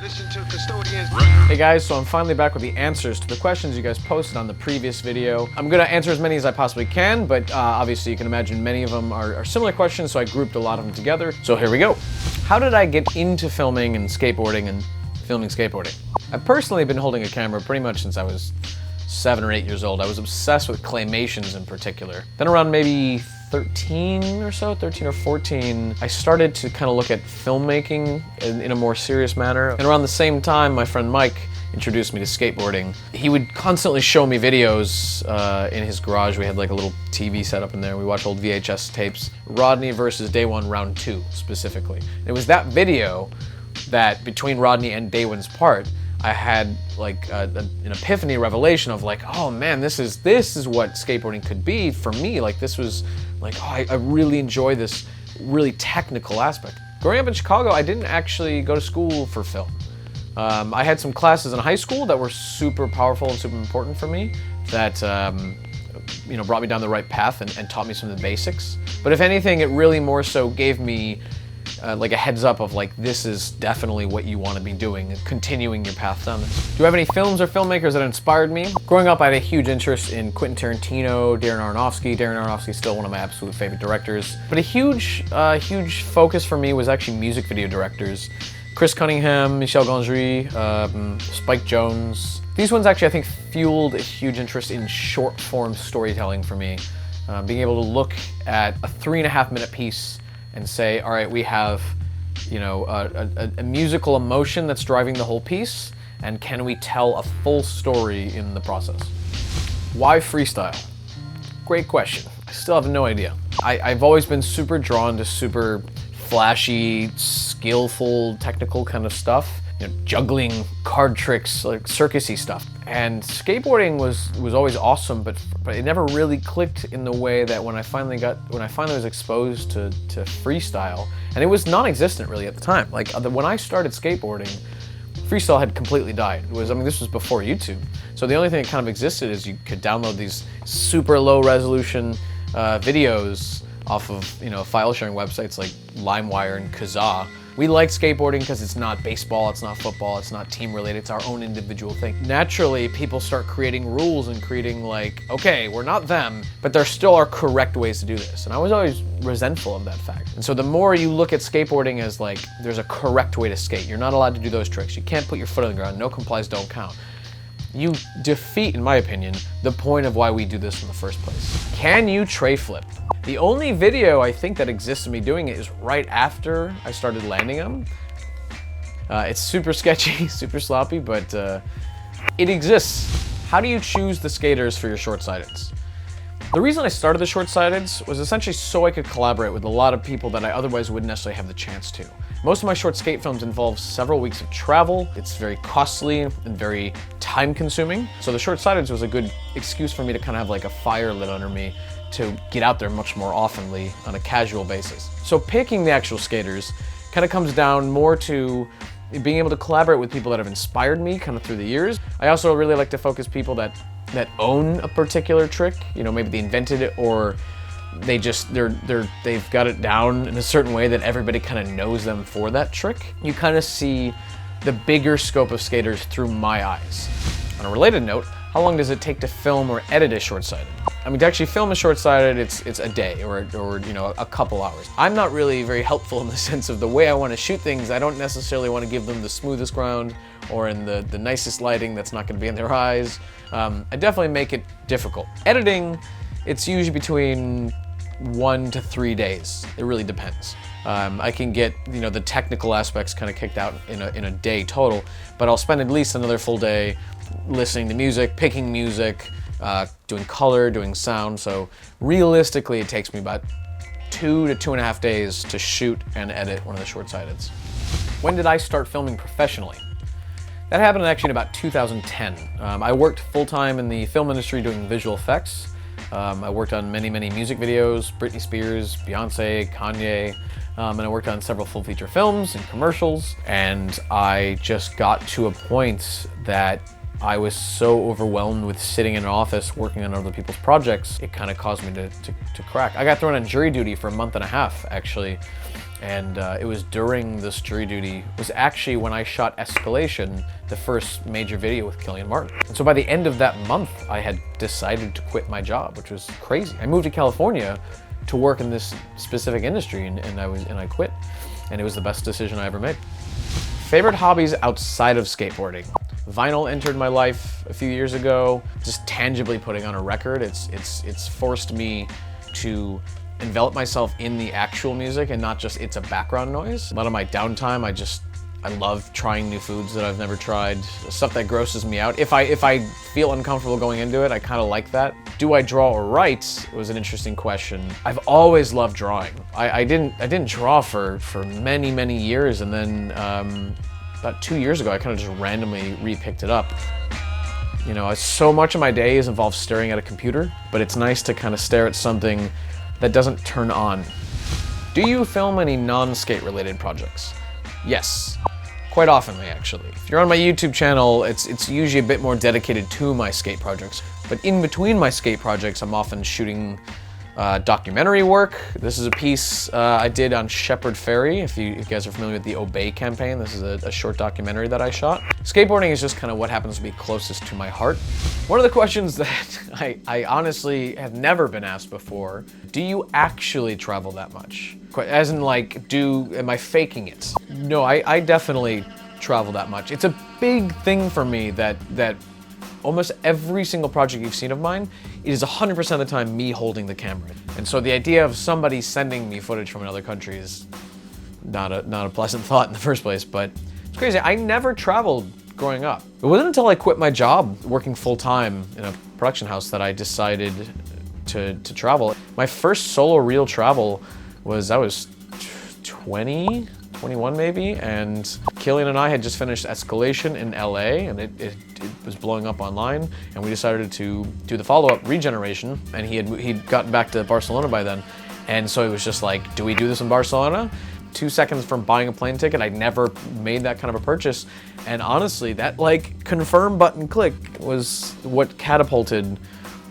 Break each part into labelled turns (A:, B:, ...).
A: Listen to custodians.
B: Hey guys, so I'm finally back with the answers to the questions you guys posted on the previous video. I'm gonna answer as many as I possibly can, but obviously you can imagine many of them are similar questions, so I grouped a lot of them together. So here we go. How did I get into filming and skateboarding and filming skateboarding? I've personally been holding a camera pretty much since I was 7 or 8 years old. I was obsessed with claymations in particular. Then around maybe 13 or 14, I started to kind of look at filmmaking in a more serious manner. And around the same time, my friend Mike introduced me to skateboarding. He would constantly show me videos in his garage. We had like a little TV set up in there. We watched old VHS tapes. Rodney versus Day One Round 2 specifically. It was that video that between Rodney and Day One's part, I had like an epiphany revelation of like, oh man, this is what skateboarding could be for me. Like this was like, oh, I really enjoy this really technical aspect. Growing up in Chicago, I didn't actually go to school for film. I had some classes in high school that were super powerful and super important for me that you know, brought me down the right path and taught me some of the basics. But if anything, it really more so gave me like a heads up of like, this is definitely what you want to be doing and continuing your path down this. Do you have any films or filmmakers that inspired me? Growing up, I had a huge interest in Quentin Tarantino, Darren Aronofsky. Darren Aronofsky is still one of my absolute favorite directors. But a huge focus for me was actually music video directors. Chris Cunningham, Michel Gondry, Spike Jonze. These ones actually, I think, fueled a huge interest in short form storytelling for me. Being able to look at a 3.5-minute piece and say, all right, we have, you know, a musical emotion that's driving the whole piece, and can we tell a full story in the process? Why freestyle? Great question. I still have no idea. I've always been super drawn to super flashy, skillful, technical kind of stuff. You know, juggling, card tricks, like circusy stuff. And skateboarding was always awesome, but it never really clicked in the way that when I finally was exposed to freestyle, and it was non-existent really at the time. Like when I started skateboarding, freestyle had completely died. I mean, this was before YouTube. So the only thing that kind of existed is you could download these super low resolution videos off of, you know, file sharing websites like LimeWire and Koziol. We like skateboarding because it's not baseball, it's not football, it's not team related, it's our own individual thing. Naturally, people start creating rules and creating like, okay, we're not them, but there still are correct ways to do this. And I was always resentful of that fact. And so the more you look at skateboarding as like, there's a correct way to skate, you're not allowed to do those tricks, you can't put your foot on the ground, no complies don't count. You defeat, in my opinion, the point of why we do this in the first place. Can you tray flip? The only video I think that exists of me doing it is right after I started landing them. It's super sketchy, super sloppy, but it exists. How do you choose the skaters for your short-sideds? The reason I started the short-sideds was essentially so I could collaborate with a lot of people that I otherwise wouldn't necessarily have the chance to. Most of my short skate films involve several weeks of travel. It's very costly and very time-consuming. So the short-sideds was a good excuse for me to kind of have like a fire lit under me to get out there much more oftenly on a casual basis. So picking the actual skaters kind of comes down more to being able to collaborate with people that have inspired me kind of through the years. I also really like to focus people that own a particular trick. You know, maybe they invented it or they've got it down in a certain way that everybody kind of knows them for that trick. You kind of see the bigger scope of skaters through my eyes. On a related note, how long does it take to film or edit a short-sided? I mean, to actually film a short-sided, it's a day or you know, a couple hours. I'm not really very helpful in the sense of the way I want to shoot things. I don't necessarily want to give them the smoothest ground or in the nicest lighting that's not going to be in their eyes. I definitely make it difficult. Editing, it's usually between 1 to 3 days. It really depends. I can get, you know, the technical aspects kind of kicked out in a day total, but I'll spend at least another full day listening to music, picking music, doing color, doing sound. So realistically, it takes me about 2 to 2.5 days to shoot and edit one of the short-sideds. When did I start filming professionally? That happened actually in about 2010. I worked full-time in the film industry doing visual effects. I worked on many music videos, Britney Spears, Beyonce, Kanye, and I worked on several full-feature films and commercials. And I just got to a point that I was so overwhelmed with sitting in an office working on other people's projects, it kind of caused me to crack. I got thrown on jury duty for a month and a half, actually, And it was during this jury duty, it was actually when I shot Escalation, the first major video with Killian Martin. And so by the end of that month, I had decided to quit my job, which was crazy. I moved to California to work in this specific industry, and I quit. And it was the best decision I ever made. Favorite hobbies outside of skateboarding? Vinyl entered my life a few years ago. Just tangibly putting on a record, it's forced me to envelop myself in the actual music and not just it's a background noise. A lot of my downtime, I love trying new foods that I've never tried, stuff that grosses me out. If I feel uncomfortable going into it, I kind of like that. Do I draw or write? It was an interesting question. I've always loved drawing. I didn't draw for many years, and then about 2 years ago, I kind of just randomly re-picked it up. You know, so much of my day is involved staring at a computer, but it's nice to kind of stare at something that doesn't turn on. Do you film any non-skate related projects? Yes, quite oftenly actually. If you're on my YouTube channel, it's usually a bit more dedicated to my skate projects. But in between my skate projects, I'm often shooting documentary work. This is a piece I did on Shepherd Ferry. If you guys are familiar with the Obey campaign, this is a short documentary that I shot. Skateboarding is just kind of what happens to be closest to my heart. One of the questions that I honestly have never been asked before, do you actually travel that much? As in like, am I faking it? No, I definitely travel that much. It's a big thing for me that almost every single project you've seen of mine, it is 100% of the time me holding the camera. And so the idea of somebody sending me footage from another country is not a pleasant thought in the first place, but it's crazy. I never traveled growing up. It wasn't until I quit my job working full-time in a production house that I decided to travel. My first solo real travel was, I was 20, 21 maybe, and Killian and I had just finished Escalation in LA, and it was blowing up online, and we decided to do the follow-up, Regeneration, and he'd gotten back to Barcelona by then, and so it was just like, do we do this in Barcelona? 2 seconds from buying a plane ticket, I'd never made that kind of a purchase, and honestly, that like confirm button click was what catapulted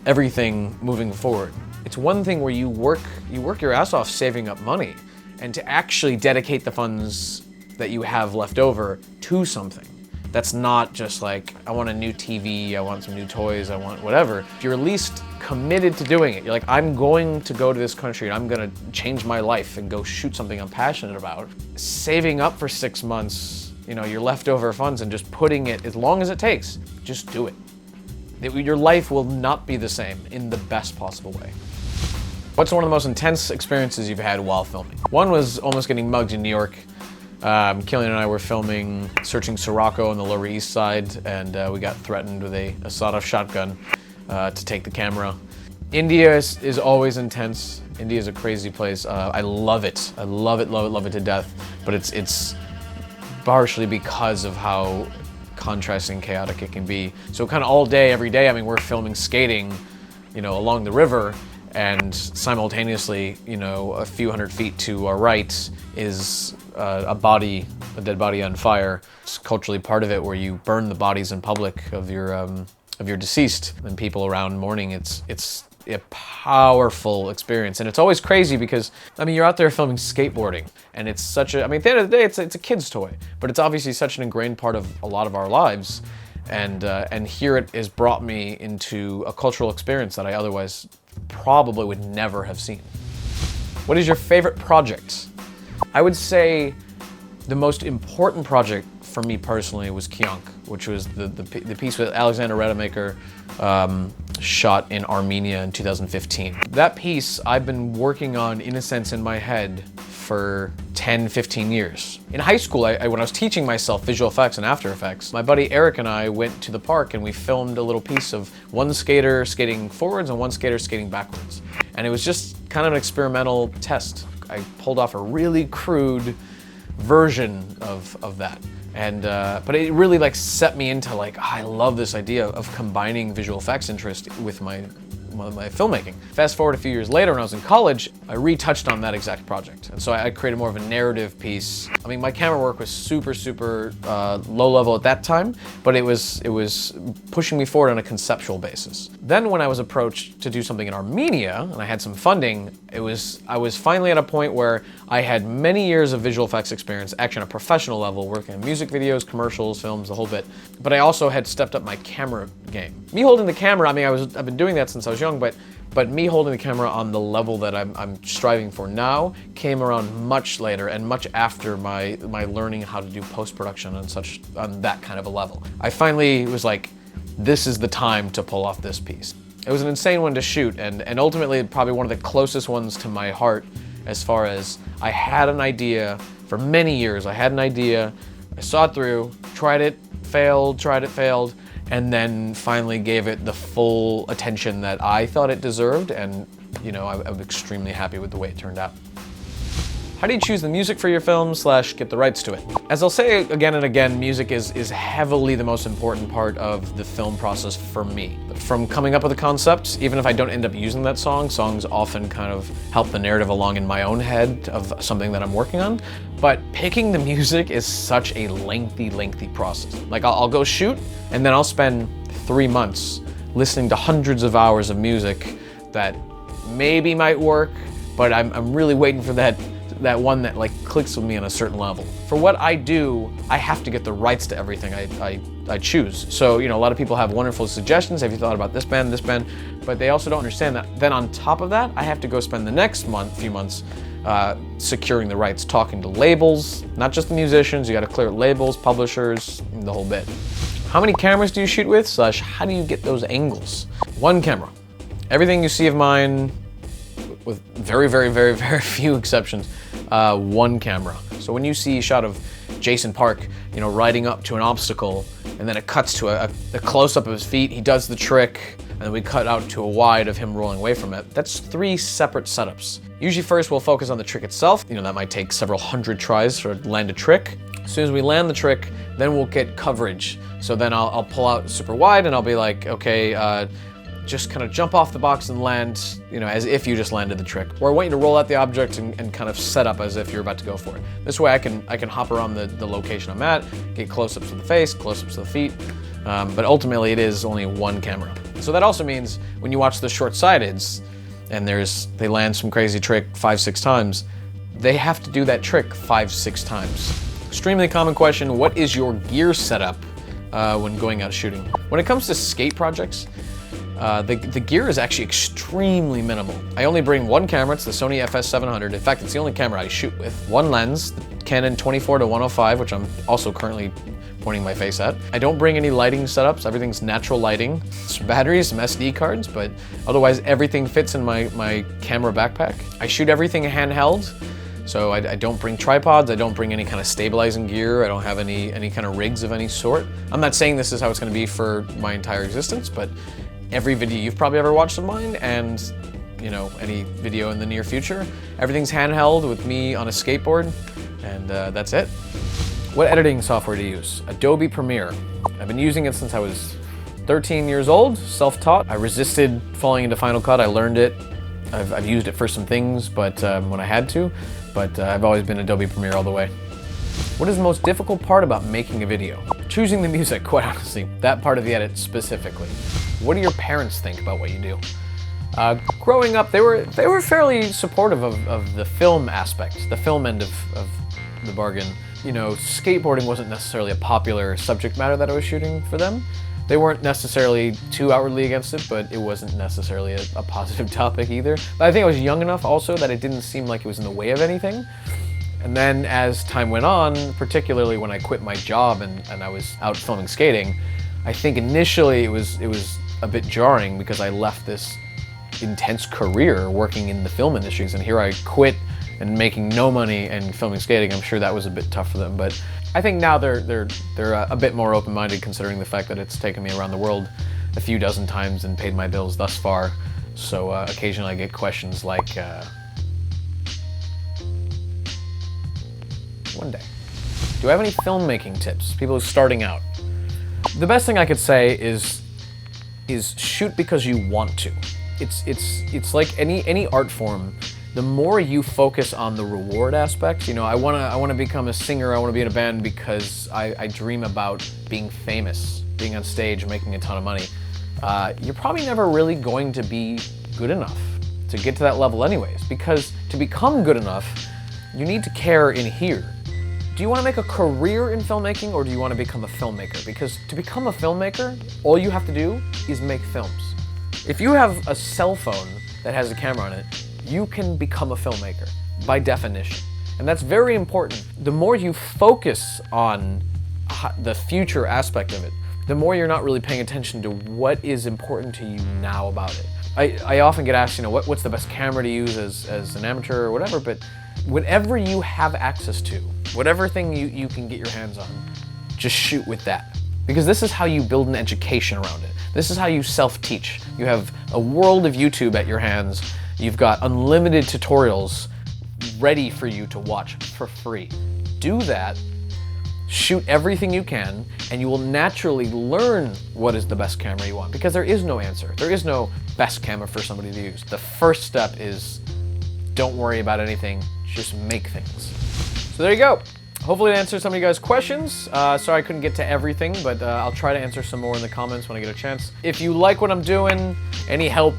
B: everything moving forward. It's one thing where you work your ass off saving up money, and to actually dedicate the funds that you have left over to something. That's not just like, I want a new TV, I want some new toys, I want whatever. You're at least committed to doing it. You're like, I'm going to go to this country and I'm gonna change my life and go shoot something I'm passionate about. Saving up for 6 months, you know, your leftover funds and just putting it as long as it takes, just do it. Your life will not be the same in the best possible way. What's one of the most intense experiences you've had while filming? One was almost getting mugged in New York. Killian and I were filming Searching Sirocco on the Lower East Side, and we got threatened with a sawed-off shotgun to take the camera. India is always intense. India is a crazy place. I love it. I love it to death. But it's partially because of how contrasting, chaotic it can be. So kind of all day, every day, I mean, we're filming skating, you know, along the river, and simultaneously, you know, a few hundred feet to our right is a dead body on fire. It's culturally part of it where you burn the bodies in public of your deceased and people around mourning. It's a powerful experience, and it's always crazy because, I mean, you're out there filming skateboarding, and it's such a, I mean, at the end of the day, it's a kid's toy, but it's obviously such an ingrained part of a lot of our lives, and here it has brought me into a cultural experience that I otherwise probably would never have seen. What is your favorite project? I would say the most important project for me personally was Kyonk, which was the piece with Alexander Rademaker, shot in Armenia in 2015. That piece I've been working on, in a sense, in my head for 10, 15 years. In high school, when I was teaching myself visual effects and After Effects, my buddy Eric and I went to the park and we filmed a little piece of one skater skating forwards and one skater skating backwards. And it was just kind of an experimental test. I pulled off a really crude version of that. And, but it really like set me into like, oh, I love this idea of combining visual effects interest with my my filmmaking. Fast forward a few years later when I was in college, I retouched on that exact project. And so I created more of a narrative piece. I mean, my camera work was super low level at that time, but it was pushing me forward on a conceptual basis. Then when I was approached to do something in Armenia, and I had some funding, I was finally at a point where I had many years of visual effects experience, actually on a professional level, working on music videos, commercials, films, the whole bit. But I also had stepped up my camera game. Me holding the camera, I mean, I've been doing that since I was young, but me holding the camera on the level that I'm striving for now came around much later and much after my learning how to do post-production on that kind of a level. I finally was like, this is the time to pull off this piece. It was an insane one to shoot, and ultimately probably one of the closest ones to my heart, as far as I had an idea for many years. I had an idea, I saw it through, tried it, failed, and then finally gave it the full attention that I thought it deserved, and you know, I'm extremely happy with the way it turned out. How do you choose the music for your film / get the rights to it? As I'll say again and again, music is heavily the most important part of the film process for me. From coming up with a concept, even if I don't end up using that song, songs often kind of help the narrative along in my own head of something that I'm working on. But picking the music is such a lengthy process. Like I'll go shoot, and then I'll spend 3 months listening to hundreds of hours of music that maybe might work, but I'm really waiting for that one that like clicks with me on a certain level. For what I do, I have to get the rights to everything I choose. So, you know, a lot of people have wonderful suggestions. Have you thought about this band, but they also don't understand that. Then on top of that, I have to go spend the next few months securing the rights, talking to labels, not just the musicians. You got to clear labels, publishers, the whole bit. How many cameras do you shoot with / how do you get those angles? One camera. Everything you see of mine, with very few exceptions, one camera. So when you see a shot of Jason Park, you know, riding up to an obstacle, and then it cuts to a close-up of his feet, he does the trick, and then we cut out to a wide of him rolling away from it. That's 3 separate setups. Usually first we'll focus on the trick itself. You know, that might take several hundred tries to land a trick. As soon as we land the trick, then we'll get coverage. So then I'll pull out super wide and I'll be like, okay, just kind of jump off the box and land, you know, as if you just landed the trick. Or I want you to roll out the object and kind of set up as if you're about to go for it. This way I can hop around the location I'm at, get close-ups of the face, close-ups of the feet, but ultimately it is only one camera. So that also means when you watch the short-sighteds and they land some crazy trick 5-6 times, they have to do that trick 5-6 times. Extremely common question, what is your gear setup when going out shooting? When it comes to skate projects, the gear is actually extremely minimal. I only bring one camera, it's the Sony FS700. In fact, it's the only camera I shoot with. One lens, the Canon 24-105, which I'm also currently pointing my face at. I don't bring any lighting setups, everything's natural lighting. Some batteries, some SD cards, but otherwise everything fits in my camera backpack. I shoot everything handheld, so I don't bring tripods, I don't bring any kind of stabilizing gear, I don't have any kind of rigs of any sort. I'm not saying this is how it's gonna be for my entire existence, but every video you've probably ever watched of mine, and you know, any video in the near future, everything's handheld with me on a skateboard, and that's it. What editing software do you use? Adobe Premiere. I've been using it since I was 13 years old, self-taught. I resisted falling into Final Cut, I learned it. I've used it for some things, but when I had to, but I've always been Adobe Premiere all the way. What is the most difficult part about making a video? Choosing the music, quite honestly. That part of the edit specifically. What do your parents think about what you do? Growing up, they were fairly supportive of the film aspect, the film end of the bargain. You know, skateboarding wasn't necessarily a popular subject matter that I was shooting for them. They weren't necessarily too outwardly against it, but it wasn't necessarily a positive topic either. But I think I was young enough also that it didn't seem like it was in the way of anything. And then as time went on, particularly when I quit my job and I was out filming skating, I think initially it was a bit jarring because I left this intense career working in the film industries, and here I quit and making no money and filming skating. I'm sure that was a bit tough for them, but I think now they're a bit more open-minded, considering the fact that it's taken me around the world a few dozen times and paid my bills thus far. So occasionally I get questions like, one day, do I have any filmmaking tips? People who are starting out. The best thing I could say is shoot because you want to. it's like any art form. The more you focus on the reward aspect, you know, I wanna become a singer, I wanna be in a band because I dream about being famous, being on stage, making a ton of money. You're probably never really going to be good enough to get to that level anyways, because to become good enough, you need to care in here. Do you want to make a career in filmmaking, or do you want to become a filmmaker? Because to become a filmmaker, all you have to do is make films. If you have a cell phone that has a camera on it, you can become a filmmaker, by definition. And that's very important. The more you focus on the future aspect of it, the more you're not really paying attention to what is important to you now about it. I often get asked, you know, what's the best camera to use as an amateur or whatever, but whatever you have access to, whatever thing you can get your hands on, just shoot with that. Because this is how you build an education around it. This is how you self-teach. You have a world of YouTube at your hands. You've got unlimited tutorials ready for you to watch for free. Do that, shoot everything you can, and you will naturally learn what is the best camera you want, because there is no answer. There is no best camera for somebody to use. The first step is don't worry about anything, just make things. So there you go. Hopefully that answered some of you guys' questions. Sorry I couldn't get to everything, but I'll try to answer some more in the comments when I get a chance. If you like what I'm doing, any help,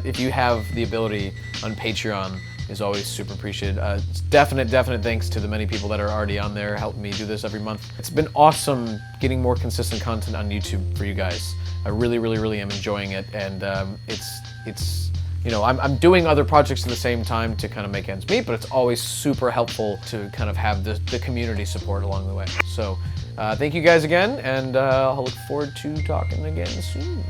B: if you have the ability on Patreon, is always super appreciated. Definite thanks to the many people that are already on there helping me do this every month. It's been awesome getting more consistent content on YouTube for you guys. I really am enjoying it, and it's you know, I'm doing other projects at the same time to kind of make ends meet, but it's always super helpful to kind of have the community support along the way. So thank you guys again, and I'll look forward to talking again soon.